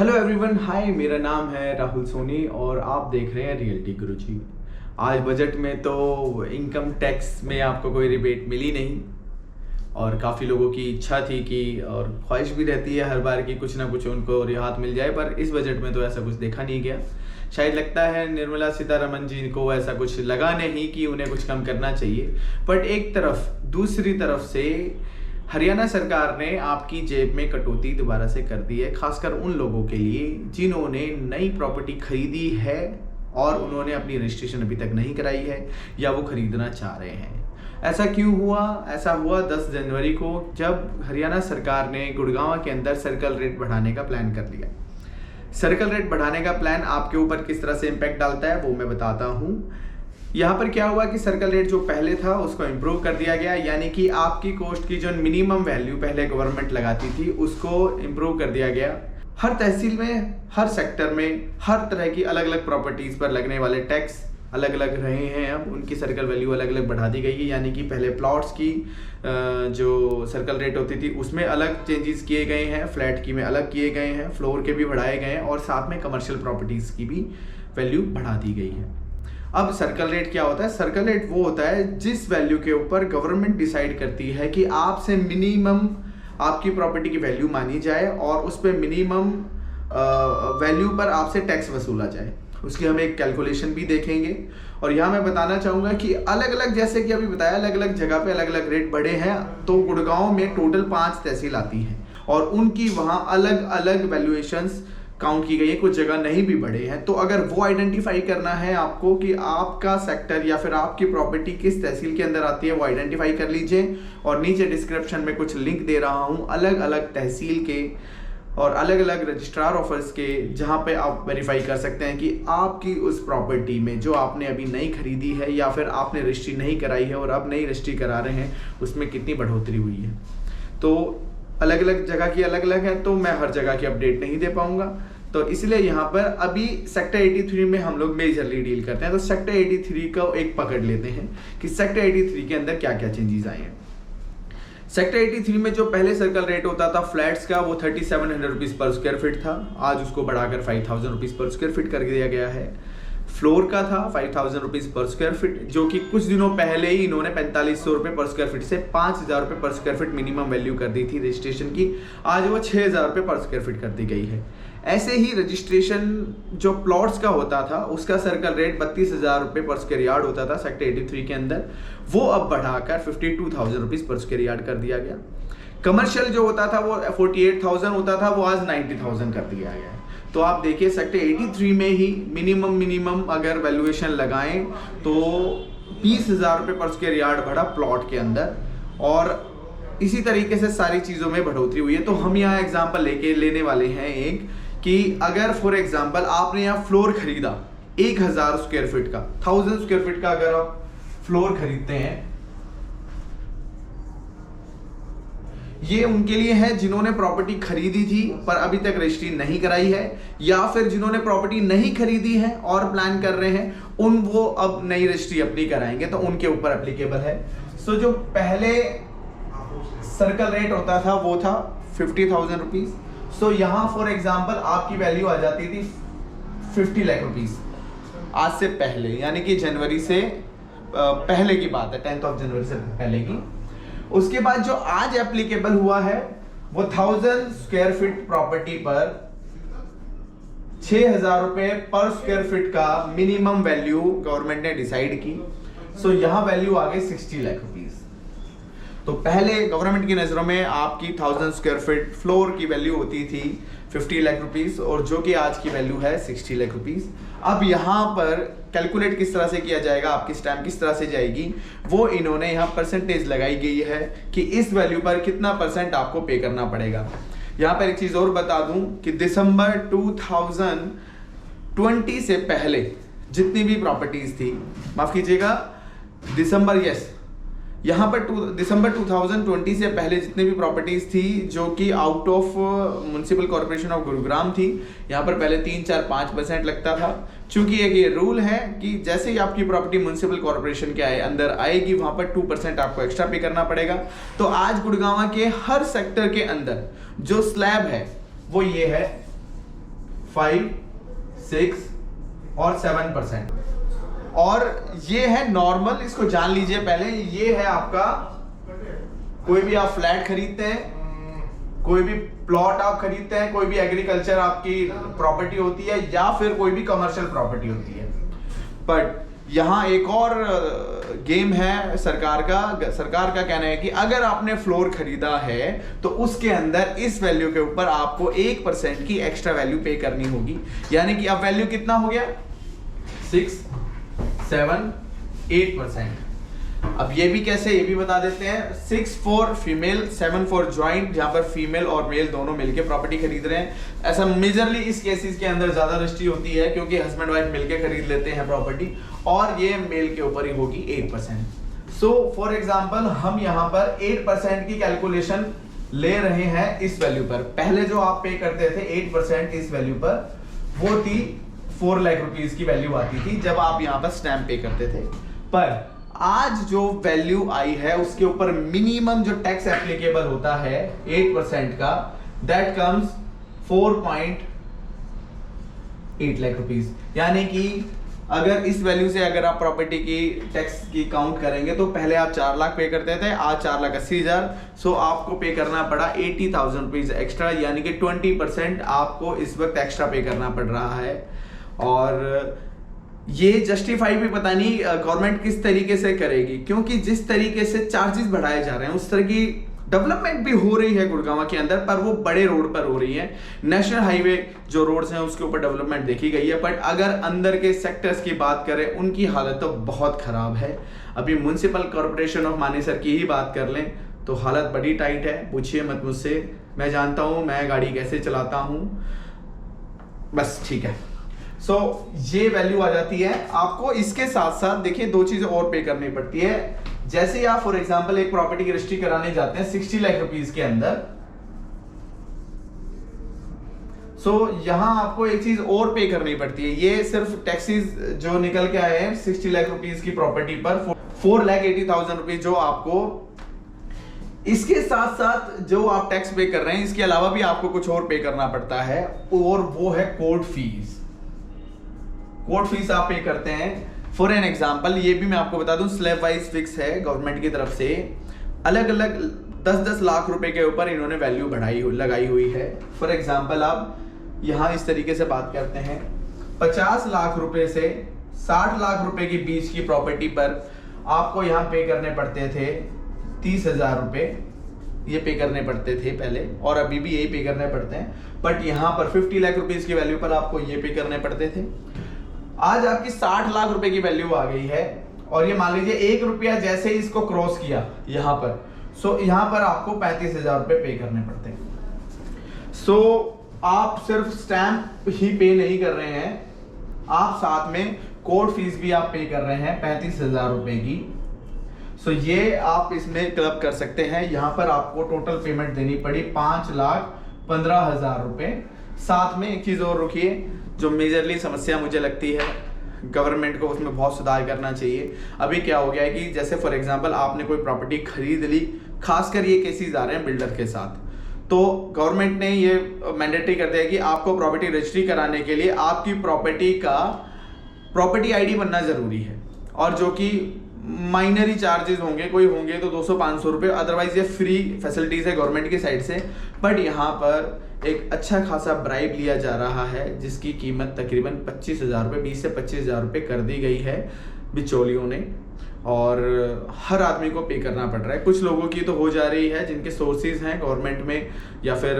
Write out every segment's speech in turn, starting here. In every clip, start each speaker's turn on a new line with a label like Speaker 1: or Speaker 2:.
Speaker 1: Hello everyone, हाय। मेरा नाम है राहुल सोनी और आप देख रहे हैं रियलिटी गुरुजी। आज बजट में तो इनकम टैक्स में आपको कोई रिबेट मिली नहीं और काफ़ी लोगों की इच्छा थी कि और ख्वाहिश भी रहती है हर बार कि कुछ ना कुछ उनको रियायत मिल जाए, पर इस बजट में तो ऐसा कुछ देखा नहीं गया। शायद लगता है निर्मला सीतारमण जी को ऐसा कुछ लगा नहीं कि उन्हें कुछ कम करना चाहिए। बट एक तरफ दूसरी तरफ से हरियाणा सरकार ने आपकी जेब में कटौती दोबारा से कर दी है, खासकर उन लोगों के लिए जिन्होंने नई प्रॉपर्टी खरीदी है और उन्होंने अपनी रजिस्ट्रेशन अभी तक नहीं कराई है या वो खरीदना चाह रहे हैं। ऐसा क्यों हुआ? ऐसा हुआ 10 जनवरी को, जब हरियाणा सरकार ने गुड़गांव के अंदर सर्कल रेट बढ़ाने का प्लान कर लिया। सर्कल रेट बढ़ाने का प्लान आपके ऊपर किस तरह से इम्पैक्ट डालता है वो मैं बताता हूँ। यहाँ पर क्या हुआ कि सर्कल रेट जो पहले था उसको इम्प्रूव कर दिया गया, यानी कि आपकी कॉस्ट की जो मिनिमम वैल्यू पहले गवर्नमेंट लगाती थी उसको इम्प्रूव कर दिया गया। हर तहसील में, हर सेक्टर में, हर तरह की अलग अलग प्रॉपर्टीज पर लगने वाले टैक्स अलग अलग रहे हैं। अब उनकी सर्कल वैल्यू अलग अलग बढ़ा दी गई है, यानी कि पहले प्लॉट्स की जो सर्कल रेट होती थी उसमें अलग चेंजेस किए गए हैं, फ्लैट की में अलग किए गए हैं, फ्लोर के भी बढ़ाए गए हैं और साथ में कमर्शियल प्रॉपर्टीज की भी वैल्यू बढ़ा दी गई है। अब सर्कल रेट क्या होता है? सर्कल रेट वो होता है जिस वैल्यू के ऊपर गवर्नमेंट डिसाइड करती है कि आपसे मिनिमम आपकी प्रॉपर्टी की वैल्यू मानी जाए और उस पर मिनिमम वैल्यू पर आपसे टैक्स वसूला जाए। उसकी हम एक कैलकुलेशन भी देखेंगे और यहाँ मैं बताना चाहूँगा कि अलग अलग, जैसे कि अभी बताया, अलग अलग जगह पे अलग अलग रेट बढ़े हैं। तो गुड़गांव में टोटल 5 तहसील आती हैं और उनकी वहाँ अलग अलग वैल्यूएशंस काउंट की गई है, कुछ जगह नहीं भी बढ़े हैं। तो अगर वो आइडेंटिफाई करना है आपको कि आपका सेक्टर या फिर आपकी प्रॉपर्टी किस तहसील के अंदर आती है, वो आइडेंटिफाई कर लीजिए। और नीचे डिस्क्रिप्शन में कुछ लिंक दे रहा हूँ अलग अलग तहसील के और अलग अलग रजिस्ट्रार ऑफिस के, जहाँ पे आप वेरीफाई कर सकते हैं कि आपकी उस प्रॉपर्टी में जो आपने अभी नई खरीदी है या फिर आपने रजिस्ट्री नहीं कराई है और अब नई रजिस्ट्री करा रहे हैं उसमें कितनी बढ़ोतरी हुई है। तो अलग अलग जगह की अलग अलग है, तो मैं हर जगह की अपडेट नहीं दे पाऊंगा, तो इसलिए यहाँ पर अभी सेक्टर 83 में हम लोग मेजरली डील करते हैं। तो सेक्टर 83 को एक पकड़ लेते हैं कि सेक्टर 83 के अंदर क्या क्या चेंजेस आए हैं। सेक्टर 83 में जो पहले सर्कल रेट होता था फ्लैट्स का, वो 3700 रुपीज़ पर स्क्वायर फीट था। आज उसको बढ़ाकर 5000 रुपीज़ पर स्क्वायर फीट कर दिया गया है। फ्लोर का था 5000 रुपीज़ पर स्क्वायर फीट, जो कि कुछ दिनों पहले ही इन्होंने 4500 रुपये पर स्क्वायर फीट से 5000 रुपये पर स्क्वायर फीट मिनिमम वैल्यू कर दी थी रजिस्ट्रेशन की। आज वो 6000 रुपये पर स्क्वायर फीट कर दी गई है। ऐसे ही रजिस्ट्रेशन जो प्लॉट्स का होता था उसका सर्कल रेट 32,000 रुपये पर स्क्वायर यार्ड होता था सेक्टर 83 के अंदर, वो अब बढ़ाकर 52,000 रुपीज़ पर स्क्वायर यार्ड कर दिया गया। कमर्शियल जो होता था वो 48,000 होता था, वो आज 90,000 कर दिया गया है। तो आप देखिए सेक्टर 83 में ही मिनिमम अगर वैल्यूएशन लगाएं तो 20,000 रुपये पर स्क्वायर यार्ड बढ़ा प्लॉट के अंदर, और इसी तरीके से सारी चीज़ों में बढ़ोतरी हुई है। तो हम यहाँ एग्जाम्पल लेने वाले हैं एक, कि अगर फॉर एग्जाम्पल आपने यहाँ फ्लोर खरीदा 1000 स्क्वायर फीट का, 1000 स्क्वायर फीट का अगर आप फ्लोर खरीदते हैं, ये उनके लिए है जिन्होंने प्रॉपर्टी खरीदी थी पर अभी तक रजिस्ट्री नहीं कराई है, या फिर जिन्होंने प्रॉपर्टी नहीं खरीदी है और प्लान कर रहे हैं वो अब नई रजिस्ट्री अपनी कराएंगे, तो उनके ऊपर एप्लीकेबल है। सो जो पहले सर्कल रेट होता था वो था 50,000 रुपीज। सो यहाँ फॉर एग्जाम्पल आपकी वैल्यू आ जाती थी 50 लाख रुपीज आज से पहले, यानी कि जनवरी से पहले की बात है, 10 जनवरी से पहले की। उसके बाद जो आज एप्लीकेबल हुआ है वो 1000 स्क्वायर फीट प्रॉपर्टी पर 6,000 रुपए पर स्क्वायर फीट का मिनिमम वैल्यू गवर्नमेंट ने डिसाइड की। सो यहाँ वैल्यू आ गई 60 लाख रुपीज। तो पहले गवर्नमेंट की नज़रों में आपकी 1000 स्क्वायर फीट फ्लोर की वैल्यू होती थी 50 लाख रुपीस, और जो कि आज की वैल्यू है 60 लाख रुपीस। अब यहाँ पर कैलकुलेट किस तरह से किया जाएगा, आपकी स्टैम्प किस तरह से जाएगी, वो इन्होंने यहाँ परसेंटेज लगाई गई है कि इस वैल्यू पर कितना % आपको पे करना पड़ेगा। यहाँ पर एक चीज़ और बता दूँ कि दिसंबर 2020 से पहले जितनी भी प्रॉपर्टीज़ थी, माफ़ कीजिएगा यहाँ पर दिसंबर 2020 से पहले जितनी भी प्रॉपर्टीज थी जो कि out of municipal corporation of Gurugram थी, यहाँ पर पहले 3, 4, 5% लगता था। चूंकि एक ये रूल है कि जैसे ही आपकी प्रॉपर्टी म्युनिसिपल कॉर्पोरेशन के अंदर आएगी वहाँ पर 2% आपको एक्स्ट्रा पे करना पड़ेगा। तो आज गुड़गांव के हर सेक्टर के अंदर जो स्लैब है वो ये है 5, 6 और 7%। और ये है नॉर्मल, इसको जान लीजिए पहले। ये है आपका, कोई भी आप फ्लैट खरीदते हैं, कोई भी प्लॉट आप खरीदते हैं, कोई भी एग्रीकल्चर आपकी प्रॉपर्टी होती है, या फिर कोई भी कमर्शियल प्रॉपर्टी होती है। बट यहाँ एक और गेम है सरकार का कहना है कि अगर आपने फ्लोर खरीदा है तो उसके अंदर इस वैल्यू के ऊपर आपको 1% की एक्स्ट्रा वैल्यू पे करनी होगी। यानी कि अब वैल्यू कितना हो गया, 6, 7, 8%। अब ये भी कैसे, ये भी बता देते हैं। 6 फॉर फीमेल, 7 फॉर ज्वाइंट, जहां पर फीमेल और मेल दोनों मिलके प्रॉपर्टी खरीद रहे हैं। ऐसा मेजरली इस केसेस के अंदर ज्यादा रजिस्ट्री होती है क्योंकि हस्बैंड वाइफ मिलके खरीद लेते हैं प्रॉपर्टी, और ये मेल के ऊपर ही होगी 8%। सो फॉर एग्जाम्पल हम यहाँ पर 8% की कैलकुलेशन ले रहे हैं इस वैल्यू पर। पहले जो आप पे करते थे 8% इस वैल्यू पर, वो थी 4 लाख रुपीज की वैल्यू आती थी जब आप यहाँ पर स्टैंप पे करते थे। पर आज जो वैल्यू आई है उसके ऊपर मिनिमम जो टैक्स एप्लीकेबल होता है 8% का, दैट कम्स 4.8 लाख रुपीज। यानी कि अगर इस वैल्यू से अगर आप प्रॉपर्टी की टैक्स की काउंट करेंगे तो पहले आप 4 लाख पे करते थे, आज 4,80,000। सो आपको पे करना पड़ा 80,000 रुपीज एक्स्ट्रा, यानी कि 20% आपको इस वक्त एक्स्ट्रा पे करना पड़ रहा है। और ये जस्टिफाई भी पता नहीं गवर्नमेंट किस तरीके से करेगी, क्योंकि जिस तरीके से चार्जेस बढ़ाए जा रहे हैं उस तरह की डेवलपमेंट भी हो रही है गुड़गांव के अंदर, पर वो बड़े रोड पर हो रही है। नेशनल हाईवे जो रोड्स हैं उसके ऊपर डेवलपमेंट देखी गई है, बट अगर अंदर के सेक्टर्स की बात करें उनकी हालत तो बहुत खराब है। अभी म्युनिसिपल कॉर्पोरेशन ऑफ मानेसर की ही बात कर लें तो हालत बड़ी टाइट है। पूछिए मत मुझसे, मैं जानता हूं मैं गाड़ी कैसे चलाता हूं, बस ठीक है। सो ये वैल्यू आ जाती है आपको। इसके साथ साथ देखिए 2 चीजें और पे करनी पड़ती है। जैसे ही आप फॉर एग्जांपल एक प्रॉपर्टी की रजिस्ट्री कराने जाते हैं 60 लाख रुपीस के अंदर, सो यहां आपको एक चीज और पे करनी पड़ती है। ये सिर्फ टैक्सेस जो निकल के आए हैं 60 लाख रुपीस की प्रॉपर्टी पर 4,80,000 रुपीज जो आपको, इसके साथ साथ जो आप टैक्स पे कर रहे हैं इसके अलावा भी आपको कुछ और पे करना पड़ता है, और वो है कोर्ट फीस। कोर्ट फीस आप पे करते हैं। फॉर एन एग्जाम्पल ये भी मैं आपको बता दूं, स्लैब वाइज फिक्स है गवर्नमेंट की तरफ से। अलग अलग 10-10 लाख रुपए के ऊपर इन्होंने वैल्यू लगाई हुई है। फॉर एग्जाम्पल आप यहाँ इस तरीके से बात करते हैं, 50 लाख रुपए से 60 लाख रुपए के बीच की प्रॉपर्टी पर आपको यहाँ पे करने पड़ते थे 30,000 रुपए। ये पे करने पड़ते थे पहले, और अभी भी यही पे करने पड़ते हैं। बट यहाँ पर 50 लाख रुपीज की वैल्यू पर आपको ये पे करने पड़ते थे। आज आपकी 60 लाख रुपए की वैल्यू आ गई है, और ये मान लीजिए 1 रुपया जैसे ही इसको क्रॉस किया यहाँ पर, सो यहाँ पर आपको 35,000 रुपए पे करने पड़ते हैं। सो आप सिर्फ स्टैंप ही पे नहीं कर रहे हैं, आप साथ में कोर्ट फीस भी आप पे कर रहे हैं 35,000 रुपए की। सो ये आप इसमें क्लब कर सकते हैं। यहाँ पर आपको टोटल पेमेंट देनी पड़ी 5,15,000 रुपए। साथ में एक चीज और रुकिए, जो मेजरली समस्या मुझे लगती है, गवर्नमेंट को उसमें बहुत सुधार करना चाहिए। अभी क्या हो गया है कि जैसे फॉर एग्जांपल आपने कोई प्रॉपर्टी खरीद ली, खासकर ये केसेस आ रहे हैं बिल्डर के साथ, तो गवर्नमेंट ने ये मैंडेटरी कर दिया कि आपको प्रॉपर्टी रजिस्ट्री कराने के लिए आपकी प्रॉपर्टी का प्रॉपर्टी आईडी बनना जरूरी है, और जो कि माइनरी चार्जेस होंगे, कोई होंगे तो 200-500 रुपये, अदरवाइज ये फ्री फैसिलिटीज है गवर्नमेंट की साइड से। बट यहाँ पर एक अच्छा खासा ब्राइब लिया जा रहा है जिसकी कीमत तकरीबन 25,000 रुपये, 20 से 25,000 रुपये कर दी गई है बिचौलियों ने, और हर आदमी को पे करना पड़ रहा है। कुछ लोगों की तो हो जा रही है जिनके सोर्सेज हैं गवर्नमेंट में या फिर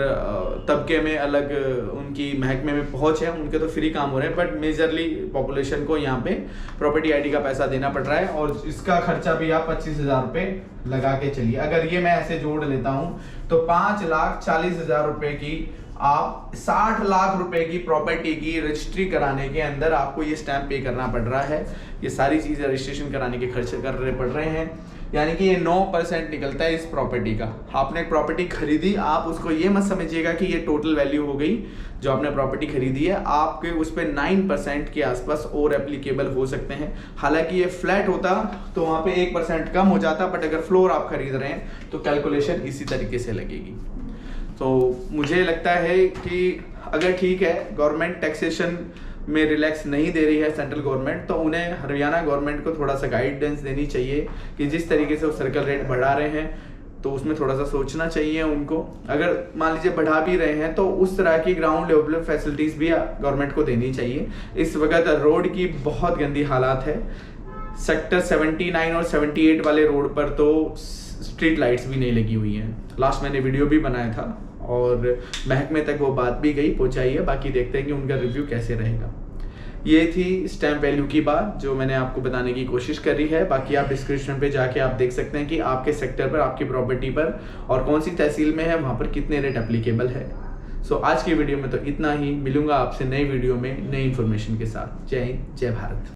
Speaker 1: तबके में, अलग उनकी महकमे में पहुंच है, उनके तो फ्री काम हो रहे हैं। बट मेजरली पॉपुलेशन को यहाँ पे प्रॉपर्टी आईडी का पैसा देना पड़ रहा है, और इसका खर्चा भी आप 25,000 रुपये लगा के चलिए। अगर ये मैं ऐसे जोड़ लेता हूँ तो 5,40,000 रुपये की आप 60 लाख रुपए की प्रॉपर्टी की रजिस्ट्री कराने के अंदर आपको ये स्टैंप पे करना पड़ रहा है। ये सारी चीजें रजिस्ट्रेशन कराने के खर्चे करने पड़ रहे हैं, यानी कि ये 9% निकलता है इस प्रॉपर्टी का। आपने एक प्रॉपर्टी खरीदी, आप उसको ये मत समझिएगा कि ये टोटल वैल्यू हो गई जो आपने प्रॉपर्टी खरीदी है, आपके उस पर 9% के आसपास और एप्लीकेबल हो सकते हैं। हालांकि ये फ्लैट होता तो वहाँ पे 1% कम हो जाता, बट अगर फ्लोर आप खरीद रहे हैं तो कैलकुलेशन इसी तरीके से लगेगी। तो मुझे लगता है कि अगर ठीक है गवर्नमेंट टैक्सेशन में रिलैक्स नहीं दे रही है सेंट्रल गवर्नमेंट, तो उन्हें हरियाणा गवर्नमेंट को थोड़ा सा गाइडेंस देनी चाहिए कि जिस तरीके से वो सर्कल रेट बढ़ा रहे हैं तो उसमें थोड़ा सा सोचना चाहिए उनको। अगर मान लीजिए बढ़ा भी रहे हैं तो उस तरह की ग्राउंड लेवल फैसिलिटीज़ भी गवर्नमेंट को देनी चाहिए। इस वक्त रोड की बहुत गंदी हालात है। सेक्टर 79 और 78 वाले रोड पर तो स्ट्रीट लाइट्स भी नहीं लगी हुई हैं। लास्ट मैंने वीडियो भी बनाया था और महकमे तक वो बात भी गई पहुँचाई है। बाकी देखते हैं कि उनका रिव्यू कैसे रहेगा। ये थी स्टैम्प वैल्यू की बात जो मैंने आपको बताने की कोशिश करी है। बाकी आप डिस्क्रिप्शन पे जाके आप देख सकते हैं कि आपके सेक्टर पर, आपकी प्रॉपर्टी पर और कौन सी तहसील में है, वहाँ पर कितने रेट एप्लीकेबल है। सो आज की वीडियो में तो इतना ही। मिलूंगा आपसे नई वीडियो में नई इन्फॉर्मेशन के साथ। जय हिंद, जय भारत।